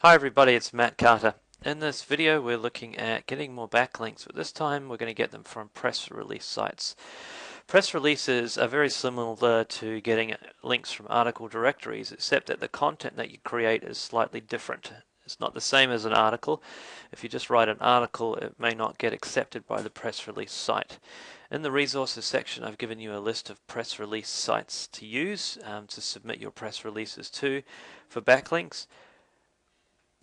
Hi everybody, it's Matt Carter. In this video we're looking at getting more backlinks, but this time we're going to get them from press release sites. Press releases are very similar to getting links from article directories, except that the content that you create is slightly different. It's not the same as an article. If you just write an article, it may not get accepted by the press release site. In the resources section, I've given you a list of press release sites to use to submit your press releases to for backlinks.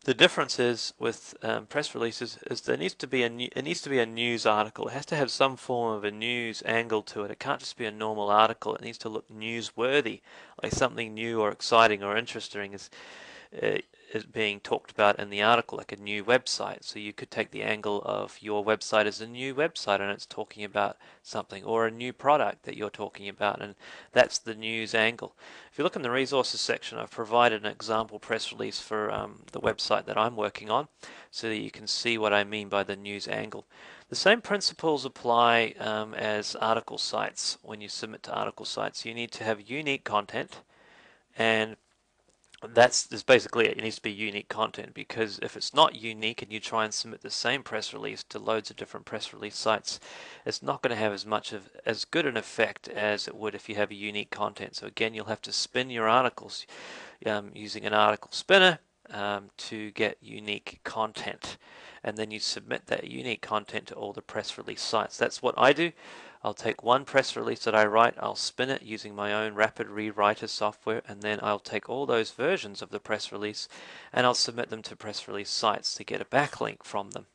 The difference is with press releases is there needs to be it needs to be a news article. It has to have some form of a news angle to it. It can't just be a normal article. It needs to look newsworthy, like something new or exciting or interesting uh, is being talked about in the article, like a new website. So you could take the angle of your website as a new website and it's talking about something, or a new product that you're talking about, and that's the news angle. If you look in the resources section, I've provided an example press release for the website that I'm working on so that you can see what I mean by the news angle. The same principles apply as article sites. When you submit to article sites, you need to have unique content, and that's basically it. It needs to be unique content, because if it's not unique and you try and submit the same press release to loads of different press release sites, it's not going to have as good an effect as it would if you have a unique content. So again, you'll have to spin your articles using an article spinner to get unique content, and then you submit that unique content to all the press release sites. That's what I do. I'll take one press release that I write, I'll spin it using my own rapid rewriter software, and then I'll take all those versions of the press release and I'll submit them to press release sites to get a backlink from them.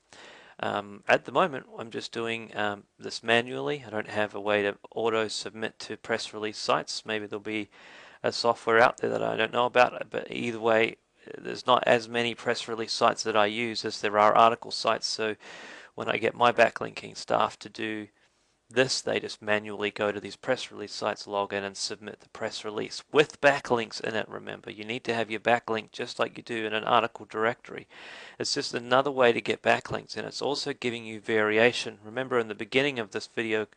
At the moment, I'm just doing this manually. I don't have a way to auto submit to press release sites. Maybe there'll be a software out there that I don't know about, but either way, there's not as many press release sites that I use as there are article sites. So when I get my backlinking staff to do this, they just manually go to these press release sites, log in, and submit the press release with backlinks in it. Remember, you need to have your backlink just like you do in an article directory. It's just another way to get backlinks, and it's also giving you variation. Remember, in the beginning of this video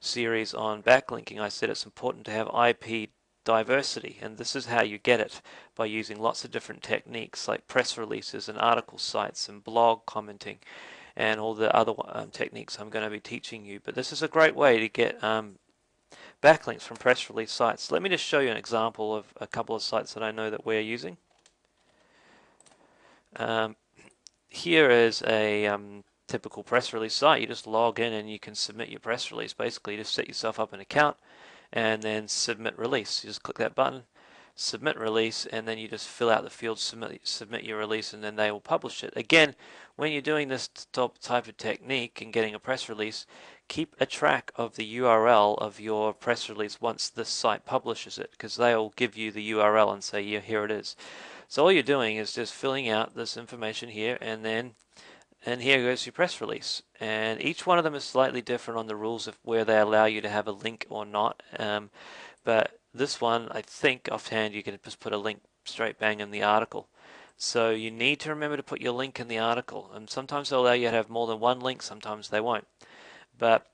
series on backlinking, I said it's important to have IP diversity, and this is how you get it, by using lots of different techniques like press releases and article sites and blog commenting and all the other techniques I'm going to be teaching you. But this is a great way to get backlinks from press release sites. Let me just show you an example of a couple of sites that I know that we're using. Here is a typical press release site. You just log in and you can submit your press release. Basically, you just set yourself up an account and then submit release. You just click that button, submit release, and then you just fill out the field, submit your release, and then they will publish it. Again, when you're doing this type of technique and getting a press release, keep a track of the URL of your press release once this site publishes it, because they'll give you the URL and say, yeah, here it is. So all you're doing is just filling out this information here, and here goes your press release. And each one of them is slightly different on the rules of where they allow you to have a link or not. But this one, I think offhand, you can just put a link straight bang in the article. So you need to remember to put your link in the article. And sometimes they'll allow you to have more than one link, sometimes they won't. But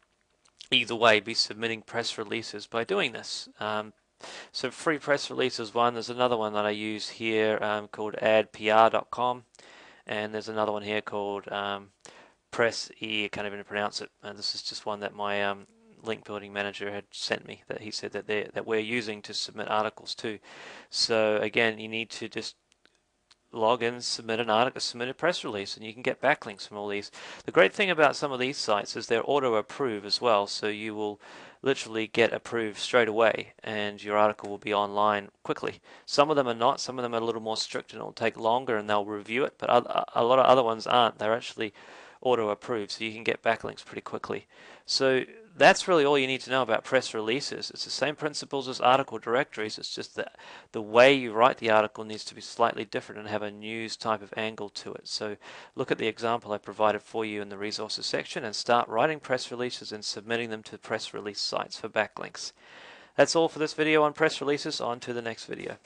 either way, be submitting press releases by doing this. So free press releases one. There's another one that I use here called addpr.com. And there's another one here called Press E. I can't even pronounce it. This is just one that my link building manager had sent me, that he said that we're using to submit articles to. So again, you need to just log in, submit an article, submit a press release, and you can get backlinks from all these. The great thing about some of these sites is they're auto approve as well, so you will literally get approved straight away and your article will be online quickly. Some of them are not. Some of them are a little more strict and it'll take longer and they'll review it, but a lot of other ones aren't. They're actually auto approved, so you can get backlinks pretty quickly. So that's really all you need to know about press releases. It's the same principles as article directories. It's just that the way you write the article needs to be slightly different and have a news type of angle to it. So look at the example I provided for you in the resources section and start writing press releases and submitting them to press release sites for backlinks. That's all for this video on press releases. On to the next video.